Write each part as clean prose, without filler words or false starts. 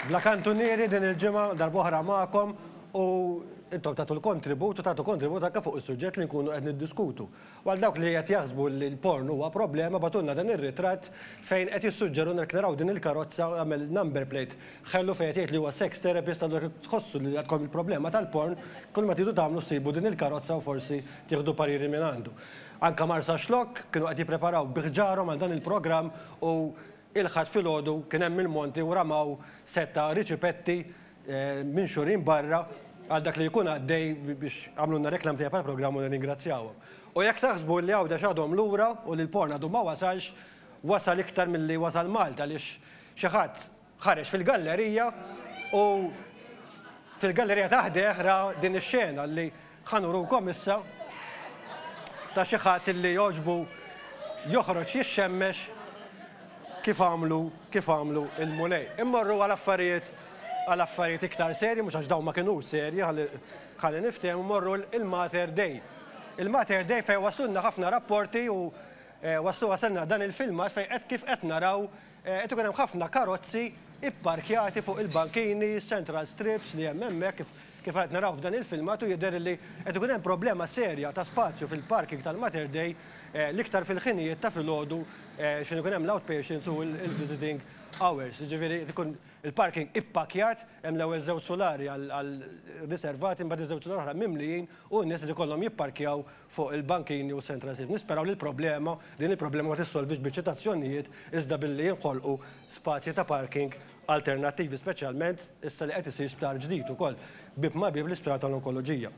La kantunieri din il-ġimgħa darb'oħra magħkom u intom tagħtu l-kontribut u tagħtu kontribut anke fuq is-suġġett li nkunu qed niddiskutu. Għal dawk li qed jaħsbu li l-porn huwa problema batunna dan ir-ritratt fejn qed jissuġġeru nek naraw din il-karozza għamel number plate ħellu fejn qed jgħid li huwa sex therapist għandu tħossu li għandkom il-problema tal-porn kull ma tidu tagħmlu ssibu din il-karozza u forsi tieħdu pariri minn għandu. Anke Marsa Xlok kienu qed jippreparaw biħġarhom għal dan il-programm u il-ħadd filgħodu kien hemm il-monti u ramaw setta riċipetti minn xurin barra għal dak li jkun għaddej biex għamluna reklam tiegħek għall-programm u nirringrazzjawhom. U jekk taħsbu li għawda x'għadhom lura u li l-porn għadu ma wasalx, wasal iktar milli wasal Malta għaliex xi ħadd ħareġ fil-gallerija u fil-gallerija taħdeħ ra din ix-xena li ħanurukom issa ta' xi ħadd li jogħġbu joħroġ jixxemmex kif għamlu il-mulej. Immorru għal-affarijiet iktar serji, mhux għax dawn ma kinux serji, ħalli niftehmu morru il-Mater Day. Il-Mater Day fejn waslunna ħafna rapporti u wasalna dan il-filmat fejn kif qed naraw qed ikun hemm ħafna karozzi ipparkjati fuq il-bankini, Central Strips li hemm hemmhekk kif qed naraw f'dan il-filmat u jidher li qed ikun hemm problema serja ta' spazju fil-parking tal-Mater Day l-iktar fil-ħinijiet ta' filgħodu x'inhu ikun hemm l-outpatients u l-visiting hours. Jiġifieri ikun il-parking ippakjat, hemm l-ewwel żewġ solari għal-riservati imbagħad iż-żewġ solari oħra mimlijin u n-nies li kollhom jipparkjaw fuq il-bankini u Central Strips. Nisperaw li din il-problema ma tissolvix biċ-ċitazzjonijiet iżda billi jinħolqu spazji ta' parking alternattivi, speċjalment issa li qed isir sptar ġdid ukoll bib ma bib l-isptar tal-onkoloġija.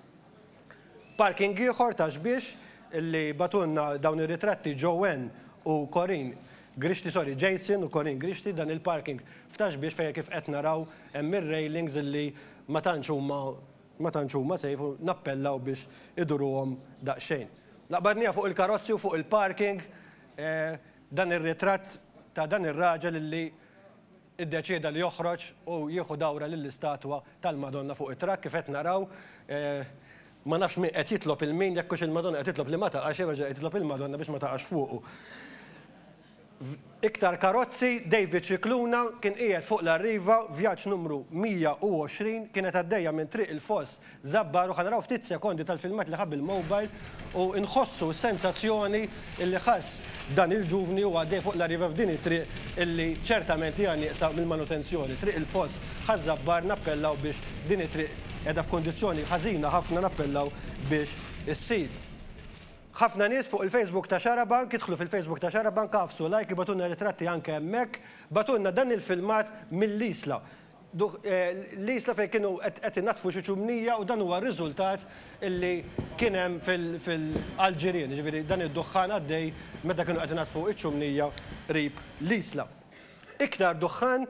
Parking ieħor ta' xbiex illi batunna dawn ir-ritratti Joanne u Corinne Grishti, Jason u Corinne Grishti dan il-parking f'tax biex fejn kif qed naraw hemm ir-railings illi ma tantx huma sejfu nappellaw biex iduruhom daqsxejn. Naqbadniha fuq il-karozzi u fuq il-parking dan ir-ritratt ta' dan ir-raġel illi iddeċieda li joħroġ u jieħu dawra lill-istatwa tal-Madonna fuq it-trakk kif qed naraw ma nafx min qed jitlob il-min jekk hux il-Madonna qed titlob li ma taqax jerġa' jitlob il-Madonna biex ma taqax fuqu. Iktar karozzi, David Cicluna kien qiegħed fuq l-arriva vjaġġ numru 120 kienet għaddejja minn triq il-Foss Żabbar u ħanaraw ftit sekondi tal-filmat li ħabb il-mobile u nħossu s-sensazzjoni illi ħass dan il-ġuvni u għaddej fuq l-arriva f'din it-triq illi ċertament hija nieqsa mill-manutenzjoni. Triq il-Foss ħaż Żabbar nappellaw biex din it-triq qiegħda f'kondizzjoni ħażina ħafna nappellaw biex issir. ħafna nies fuq il-Facebook ta' Xarabank, idħlu fil-Facebook ta' Xarabank għafsu like, batunna ritratti anke hemmhekk, batunna dan il-filmat mill-Isla. L-Isla fejn kienu qed innattfu xi ċumnija u dan huwa r-riżultat illi kien hemm fil-Alġirien, ġifieri dan id-duħħan għaddej meta kienu qed inattfu iċ-ċumnija qrib l-Isla. Iktar duħħan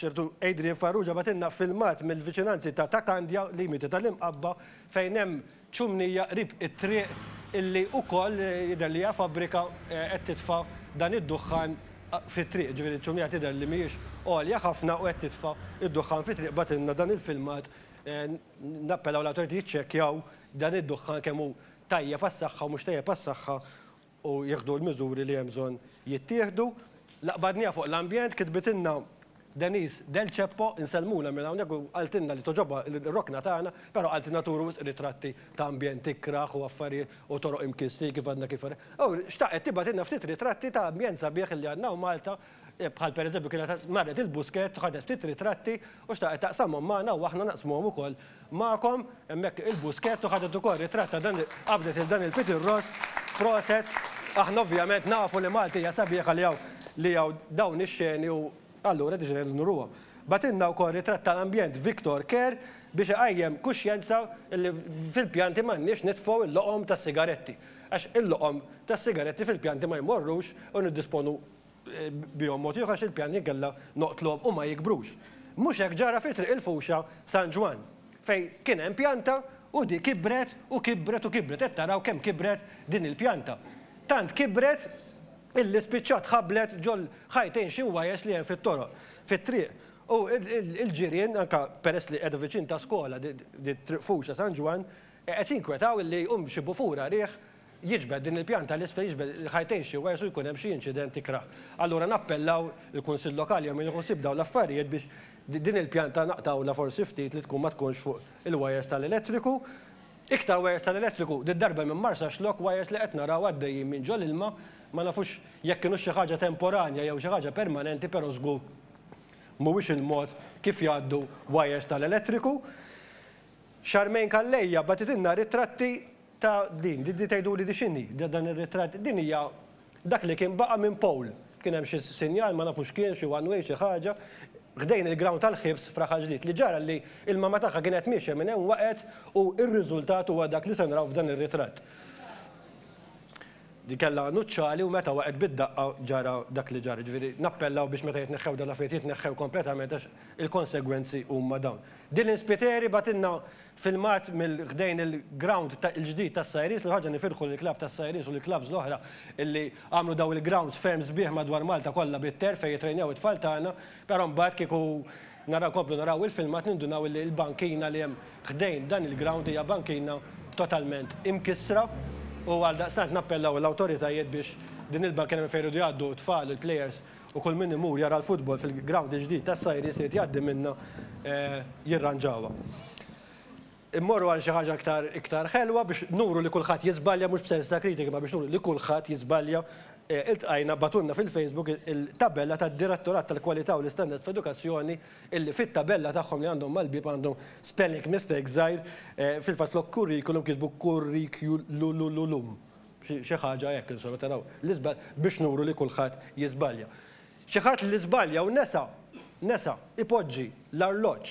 ċertu Adrian Farrugia batinna filmat mill-viċinanzi ta' Takandja, limiti tal-imqabba, fejn hemm ċumnija qrib it-triq illi wkoll jidher li hija fabbrika qed titfa' dan id-duħħan fit-triq, ġifieri ċumnija tidher li mhijiex għolja ħafna u qed titfa' id-duħħan fit-triq batinna dan il-filmat nappellaw l-awtoriti jiċċekkjaw dan id-duħħan kemm hu tajjeb għas-saħħa u mhux tajjeb għas-saħħa u jieħdu l-miżuri li hemm bżonn jittieħdu. Laqbadniha fuq l-ambjent kitbitilna Denise Del Ceppo inselmuna minn hawnhekk u qaltilna li toġobha l-rokna tagħna, però qaltilna turu ritratti ta' ambjent ikraħ u affarijiet u toroq imkissri kif għadna kif xtaqet tibgħatilna ftit ritratti ta' ambjent sabiħ li għandna u Malta bħal pereżempju kienet marret il-Busket ħadet ftit ritratti u xtaqet taqsamhom magħna u aħna naqsmuhom ukoll magħkom hemmhekk il-Busket u ħadet ukoll ritratt ta' dan qabdet il-dan il-Peter Ross proset. Aħna ovvjament nafu li Malti hija sabiħa li hawn dawn ix-xeni u allura diġa l-nuruwa. Batinna wkoll ritratt tal-ambjent Victor Kerr biex iqajjem kuxjenza li fil-pjanti m'għandniex nitfgħu il-loqom tas-sigaretti. Għax il-loqom tas-sigaretti fil-pjanti ma jmorrux u niddisponu bihom mod ieħor għax il-pjanti kellha noqtlhom u ma jikbrux. Mhux hekk ġara fi triq il-Fuxha San Ġwan fejn kien hemm pjanta u di kibret u kibret u kibret. Qed taraw kemm kibret din il-pjanta. Tant kibret illi spiċċat ħablet ġol ħajtejn xi wajes li hemm fit-toroq, fit-triq. U il-ġirien, anke peress li qiegħda viċin ta' skola di triq Fuxha San Ġwan, qed jinkwetaw illi jqum xi bufura rieħ jiġbed din il-pjanta l-isfel jiġbed ħajtejn xi wajsu jkun hemm xi inċident ikraħ. Allura nappellaw il-Kunsill Lokali jew min iħossib dawn l-affarijiet biex din il-pjanta naqtawla forsi ftit li tkun ma tkunx fuq il-wires tal-elettriku. Iktar wires tal-elettriku darba minn Marsa xlok wires li qed naraw għaddejjin minn ġol ilma ma nafux jekk kienu xi ħaġa temporanja jew xi ħaġa permanenti però żgur mhuwiex il-mod kif jgħaddu wires tal-elettriku. Xarmejn Kallejja batitilna ritratti ta' din tgħiduli di x'inhi, dan ir-ritratt din hija dak li kien baqa' minn Paul. Kien hemm xi sinjal ma nafux kien xi one way xi ħaġa. Ħdejn il-ground tal-ħibs fraħa ġdid li ġara li il-mama tagħha kienet miexja minn hemm waqgħet u r-riżultat huwa dak li se naraw f'dan ir-ritratt. Di kellha nuċċali u meta waqgħet bid-daqqa ġara dak li ġara. Ġifieri nappellaw biex meta jitneħħew dan l-affarijiet jitneħħew kompletament għax il-konsegwenzi huma dawn. Din l-inspiteri batilna filmat mill-ħdejn il-ground il-ġdid tas-Sajris li ħaġa nifirħu l-klab tas-Sajris u l-klabs l-oħra illi għamlu daw il-grounds ferm sbieħ madwar Malta kollha bit-ter fejn jitrejnew it-tfal tagħna, però mbagħad kieku komplu naraw il-filmat nindunaw li l-bankina li hemm ħdejn dan il-ground hija bankina totalment imkissra u għal daqstant nappellaw l-awtoritajiet biex din il-bankina fejn jridu jgħaddu tfal il-plejers u kull min imur jara l-futbol fil-ground il-ġdid tas-Sajris li jgħaddi minnha jirranġawha. Immorru għal xi ħaġa iktar ħelwa biex nuru li kulħadd jiżbalja mhux b'sens ta' kritika ma biex nuru li kulħadd jiżbalja. Iltqajna batunna fil-Facebook il-tabella tad-Direttorat tal-Kwalità u l-Istandards f'Edukazzjoni illi fit-tabella tagħhom li għandhom mal-bib għandhom spelling mistake żgħir fil-fatt flok curriculum kitbu curriculum. Xi ħaġa hekk insomma taraw l-iżbal biex nuru li kulħadd jiżbalja. Xi ħadd li żbalja u nesa ipoġġi l-arloġġ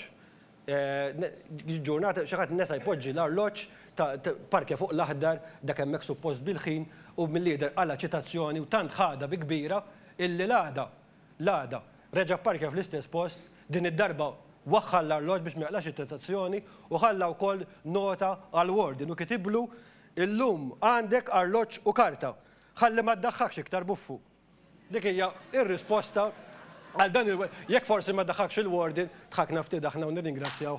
ġurnata xi ħadd nesa jpoġġi l-arloġġ ta' parkja fuq l-aħdar dak hemmhekk suppost bil-ħin u mill-lider għala ċitazzjoni u tant ħada bi kbira illi l-għada reġa' parkja fl-istess post din id-darba waħħal l-arloġġ biex ma jaqlax it-ċitazzjoni u ħalla wkoll nota għall-wardin u kitiblu illum għandek arloġġ u karta. Ħalli ma ddaħħakx iktar buffu. Dik hija ir-risposta għal dan jekk forsi ma ddaħħakx il-wardin tħakna ftit aħna u nirringrazzjaw.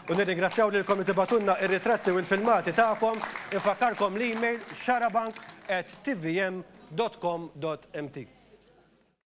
U nirringrazzjaw lilkom tibatunna ir-ritratti u l-filmati tagħkom. Infakkarkom l-email xarabank@tvm.com.mt.